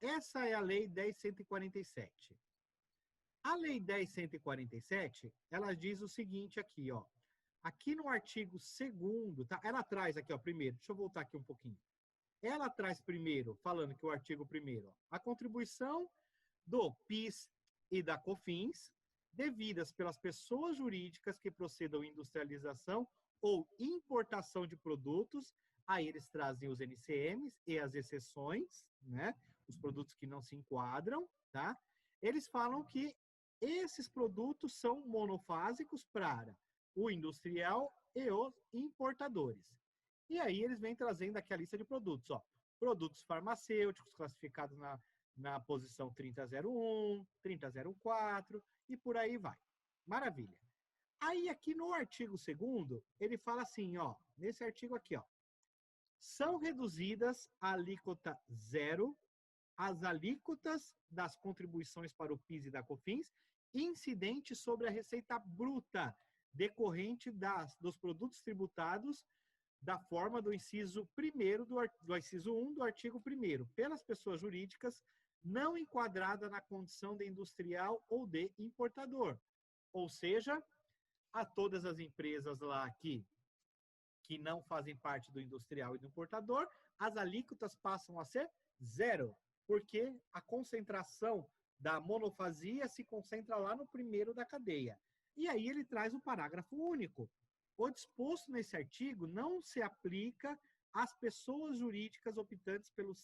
essa é a Lei 10.147. A Lei 10.147, ela diz o seguinte aqui, ó. Aqui no artigo 2º, tá? Ela traz aqui, ó, primeiro, deixa eu voltar aqui um pouquinho. Ela traz primeiro, falando que o artigo 1º, ó, a contribuição do PIS e da COFINS, devidas pelas pessoas jurídicas que procedam em industrialização ou importação de produtos, aí eles trazem os NCMs e as exceções, né? Os produtos que não se enquadram, tá? Eles falam que esses produtos são monofásicos para o industrial e os importadores. E aí eles vêm trazendo aqui a lista de produtos, ó. Produtos farmacêuticos classificados na posição 3001, 3004 e por aí vai. Maravilha. Aí aqui no artigo 2º, ele fala assim, ó, nesse artigo aqui, ó. São reduzidas a alíquota zero as alíquotas das contribuições para o PIS e da COFINS incidentes sobre a receita bruta decorrente dos produtos tributados da forma do inciso 1º do inciso 1 do artigo 1º, pelas pessoas jurídicas não enquadrada na condição de industrial ou de importador. Ou seja, a todas as empresas lá que não fazem parte do industrial e do importador, as alíquotas passam a ser zero, porque a concentração da monofasia se concentra lá no 1º da cadeia. E aí ele traz o parágrafo único. O disposto nesse artigo não se aplica às pessoas jurídicas optantes pelo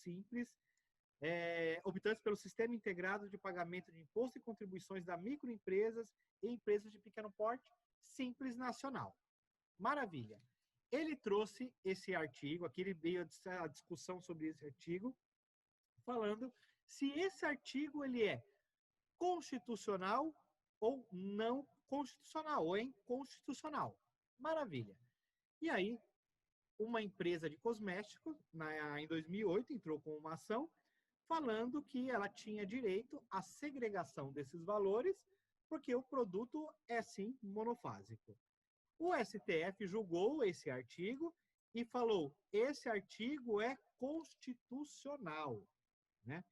optantes pelo Sistema Integrado de Pagamento de Imposto e Contribuições da Microempresas e Empresas de Pequeno Porte, Simples Nacional. Maravilha. Ele trouxe esse artigo, aqui ele veio a discussão sobre esse artigo, falando se esse artigo ele é constitucional ou não constitucional, ou inconstitucional. Maravilha. E aí, uma empresa de cosméticos, em 2008, entrou com uma ação falando que ela tinha direito à segregação desses valores, porque o produto é, sim, monofásico. O STF julgou esse artigo e falou, esse artigo é constitucional, né?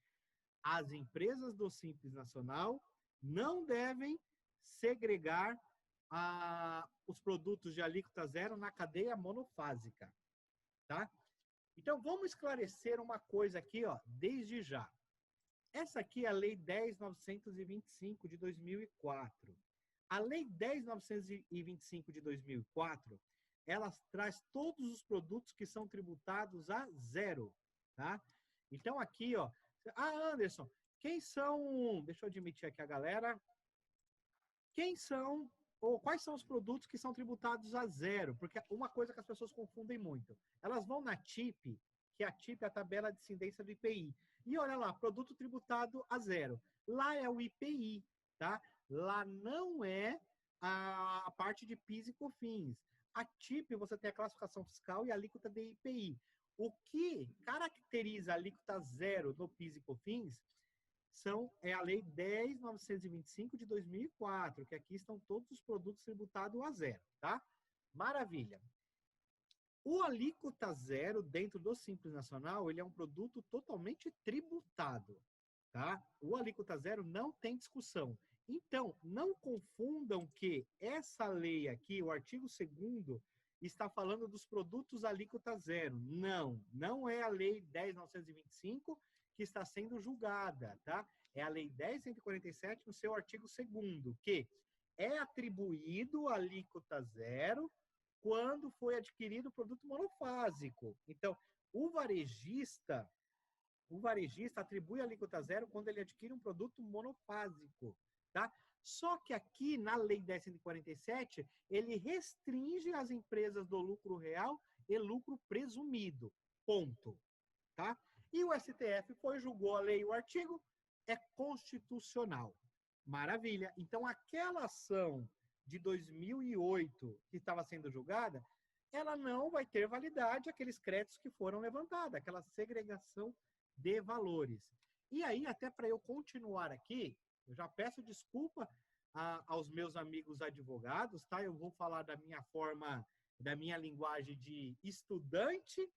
As empresas do Simples Nacional não devem segregar os produtos de alíquota zero na cadeia monofásica, tá? Então, vamos esclarecer uma coisa aqui, ó, desde já. Essa aqui é a Lei 10.925 de 2004. A Lei 10.925 de 2004, ela traz todos os produtos que são tributados a zero, tá? Então, aqui, ó, Anderson, quem são, deixa eu admitir aqui a galera, quem são, ou quais são os produtos que são tributados a zero? Porque uma coisa que as pessoas confundem muito, elas vão na TIP, que a TIP é a tabela de incidência do IPI, e olha lá, produto tributado a zero. Lá é o IPI, tá? Lá não é a parte de PIS e COFINS. A TIP, você tem a classificação fiscal e a alíquota de IPI. O que caracteriza a alíquota zero no PIS e COFINS é a Lei 10.925 de 2004, que aqui estão todos os produtos tributados a zero, tá? Maravilha. O alíquota zero, dentro do Simples Nacional, ele é um produto totalmente tributado, tá? O alíquota zero não tem discussão. Então, não confundam que essa lei aqui, o artigo 2º, está falando dos produtos alíquota zero. Não, não é a Lei 10.925 que está sendo julgada, tá? É a Lei 10.147 no seu artigo 2º, que é atribuído a alíquota zero quando foi adquirido o produto monofásico. Então, o varejista atribui a alíquota zero quando ele adquire um produto monofásico, tá? Só que aqui, na Lei 10.147, ele restringe as empresas do lucro real e lucro presumido, ponto, tá? E o STF julgou a lei e o artigo, é constitucional. Maravilha. Então, aquela ação de 2008 que estava sendo julgada, ela não vai ter validade aqueles créditos que foram levantados, aquela segregação de valores. E aí, até para eu continuar aqui, eu já peço desculpa aos meus amigos advogados, tá? Eu vou falar da minha forma, da minha linguagem de estudante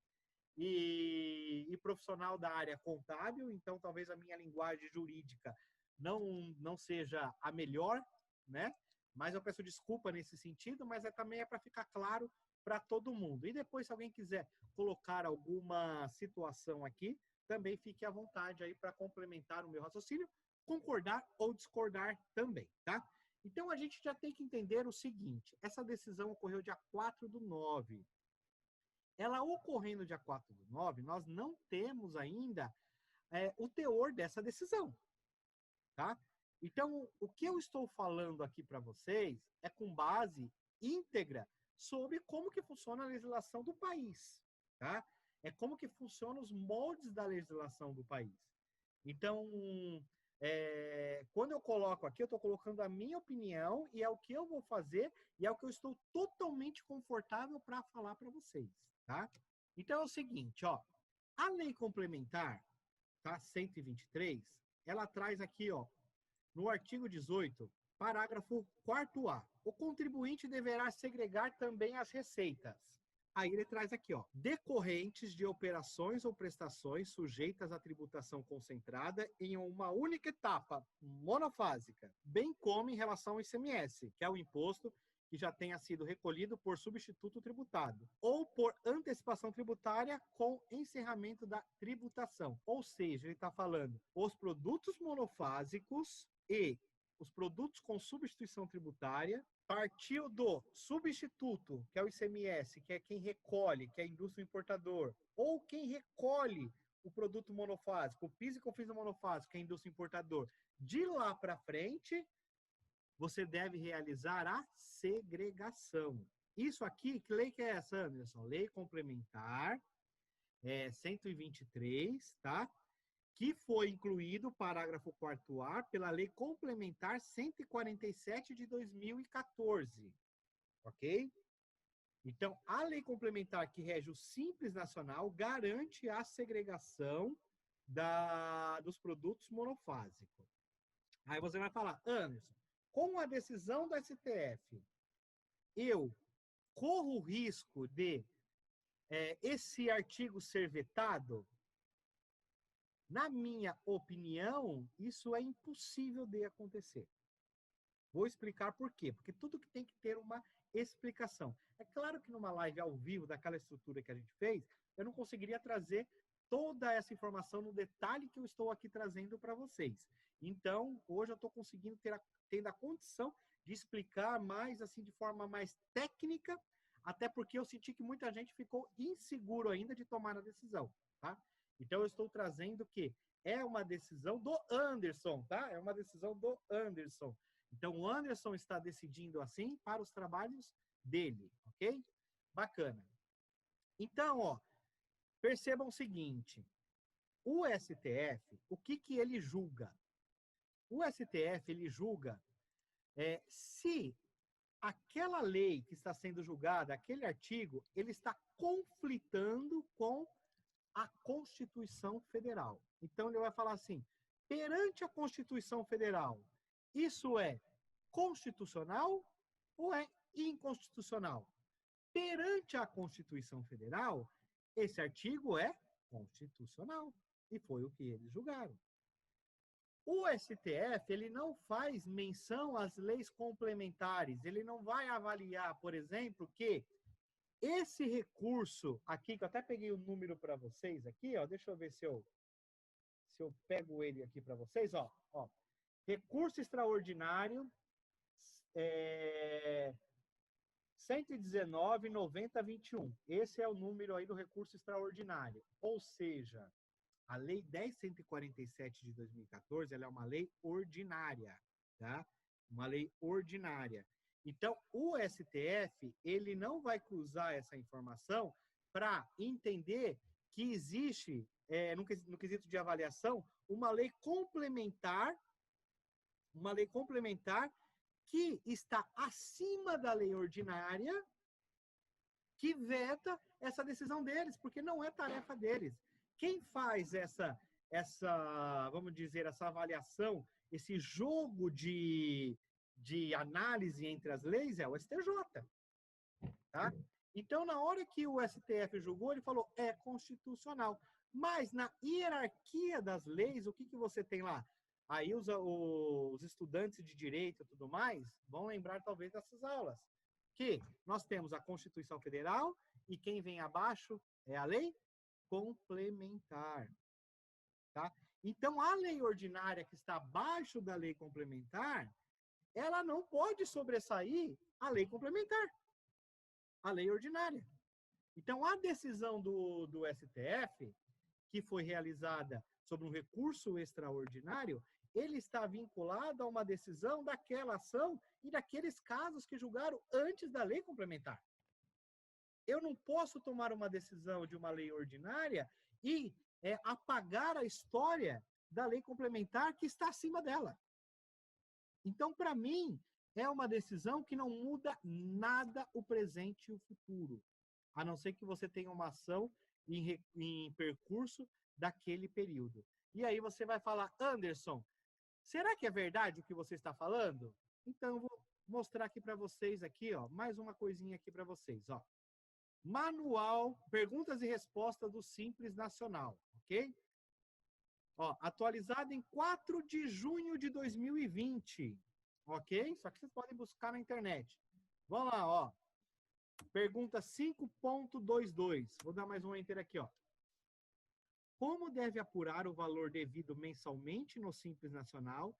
e profissional da área contábil, então talvez a minha linguagem jurídica não seja a melhor, né? Mas eu peço desculpa nesse sentido, mas também é para ficar claro para todo mundo. E depois, se alguém quiser colocar alguma situação aqui, também fique à vontade aí para complementar o meu raciocínio, concordar ou discordar também, tá? Então, a gente já tem que entender o seguinte, essa decisão ocorreu dia 4/9. Ela ocorrendo dia 4/9, nós não temos ainda o teor dessa decisão, tá? Então, o que eu estou falando aqui para vocês é com base íntegra sobre como que funciona a legislação do país, tá? É como que funcionam os moldes da legislação do país. Então, quando eu coloco aqui, eu estou colocando a minha opinião e é o que eu vou fazer e é o que eu estou totalmente confortável para falar para vocês, tá? Então, é o seguinte, ó, a lei complementar, tá, 123, ela traz aqui, ó, no artigo 18, parágrafo 4º, o contribuinte deverá segregar também as receitas. Aí ele traz aqui, ó, decorrentes de operações ou prestações sujeitas à tributação concentrada em uma única etapa monofásica, bem como em relação ao ICMS, que é o imposto que já tenha sido recolhido por substituto tributado, ou por antecipação tributária com encerramento da tributação. Ou seja, ele está falando os produtos monofásicos e os produtos com substituição tributária, partiu do substituto, que é o ICMS, que é quem recolhe, que é a indústria importador, ou quem recolhe o produto monofásico, o PIS e COFINS monofásico, que é a indústria importador. De lá para frente, você deve realizar a segregação. Isso aqui, que lei que é essa, Anderson? Lei complementar 123, tá? Que foi incluído o parágrafo 4º pela Lei Complementar 147 de 2014, ok? Então, a Lei Complementar que rege o Simples Nacional garante a segregação dos produtos monofásicos. Aí você vai falar, Anderson, com a decisão do STF, eu corro o risco de esse artigo ser vetado? Na minha opinião, isso é impossível de acontecer. Vou explicar por quê. Porque tudo que tem que ter uma explicação. É claro que numa live ao vivo, daquela estrutura que a gente fez, eu não conseguiria trazer toda essa informação no detalhe que eu estou aqui trazendo para vocês. Então, hoje eu estou conseguindo tendo a condição de explicar mais, assim, de forma mais técnica, até porque eu senti que muita gente ficou inseguro ainda de tomar a decisão, tá? Então, eu estou trazendo que é uma decisão do Anderson, tá? É uma decisão do Anderson. Então, o Anderson está decidindo assim para os trabalhos dele, ok? Bacana. Então, ó, percebam o seguinte. O STF, o que ele julga? O STF, ele julga se aquela lei que está sendo julgada, aquele artigo, ele está conflitando com a Constituição Federal. Então, ele vai falar assim, perante a Constituição Federal, isso é constitucional ou é inconstitucional? Perante a Constituição Federal, esse artigo é constitucional. E foi o que eles julgaram. O STF, ele não faz menção às leis complementares. Ele não vai avaliar, por exemplo, que esse recurso aqui, que eu até peguei o número para vocês aqui, ó, deixa eu ver se eu pego ele aqui para vocês, ó, recurso extraordinário 119.9021. Esse é o número aí do recurso extraordinário. Ou seja, a Lei 10.147 de 2014, ela é uma lei ordinária, tá? Uma lei ordinária. Então, o STF, ele não vai cruzar essa informação para entender que existe, no quesito de avaliação, uma lei complementar que está acima da lei ordinária que veta essa decisão deles, porque não é tarefa deles. Quem faz essa, vamos dizer, essa avaliação, esse jogo de análise entre as leis é o STJ, tá? Então, na hora que o STF julgou, ele falou, é constitucional. Mas na hierarquia das leis, o que, que você tem lá? Aí os estudantes de direito e tudo mais vão lembrar talvez dessas aulas. Que nós temos a Constituição Federal e quem vem abaixo é a lei complementar. Tá? Então, a lei ordinária que está abaixo da lei complementar, ela não pode sobressair a lei complementar, a lei ordinária. Então, a decisão do STF, que foi realizada sobre um recurso extraordinário, ele está vinculado a uma decisão daquela ação e daqueles casos que julgaram antes da lei complementar. Eu não posso tomar uma decisão de uma lei ordinária e apagar a história da lei complementar que está acima dela. Então, para mim, é uma decisão que não muda nada o presente e o futuro, a não ser que você tenha uma ação em percurso daquele período. E aí você vai falar, Anderson, será que é verdade o que você está falando? Então, eu vou mostrar aqui para vocês, aqui, ó, mais uma coisinha aqui para vocês. Ó. Manual, perguntas e respostas do Simples Nacional, ok? Ó, atualizado em 4 de junho de 2020, ok? Só que vocês podem buscar na internet. Vamos lá, ó. Pergunta 5.22. Vou dar mais um enter aqui, ó. Como deve apurar o valor devido mensalmente no Simples Nacional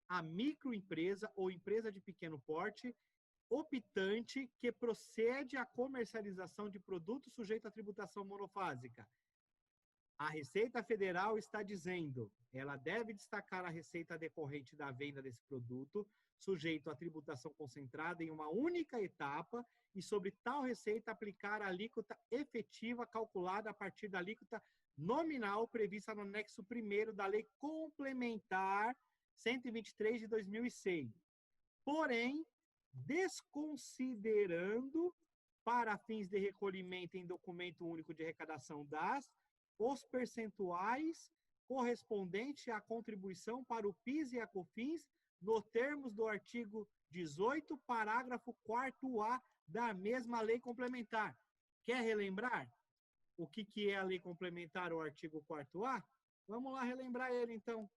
a microempresa ou empresa de pequeno porte optante que procede à comercialização de produtos sujeitos à tributação monofásica? A Receita Federal está dizendo, ela deve destacar a receita decorrente da venda desse produto, sujeito à tributação concentrada em uma única etapa, e sobre tal receita aplicar a alíquota efetiva calculada a partir da alíquota nominal prevista no anexo 1º da Lei Complementar 123 de 2006. Porém, desconsiderando, para fins de recolhimento em documento único de arrecadação os percentuais correspondentes à contribuição para o PIS e a COFINS, nos termos do artigo 18, parágrafo 4º-A da mesma lei complementar. Quer relembrar o que é a lei complementar, o artigo 4º-A? Vamos lá relembrar ele, então.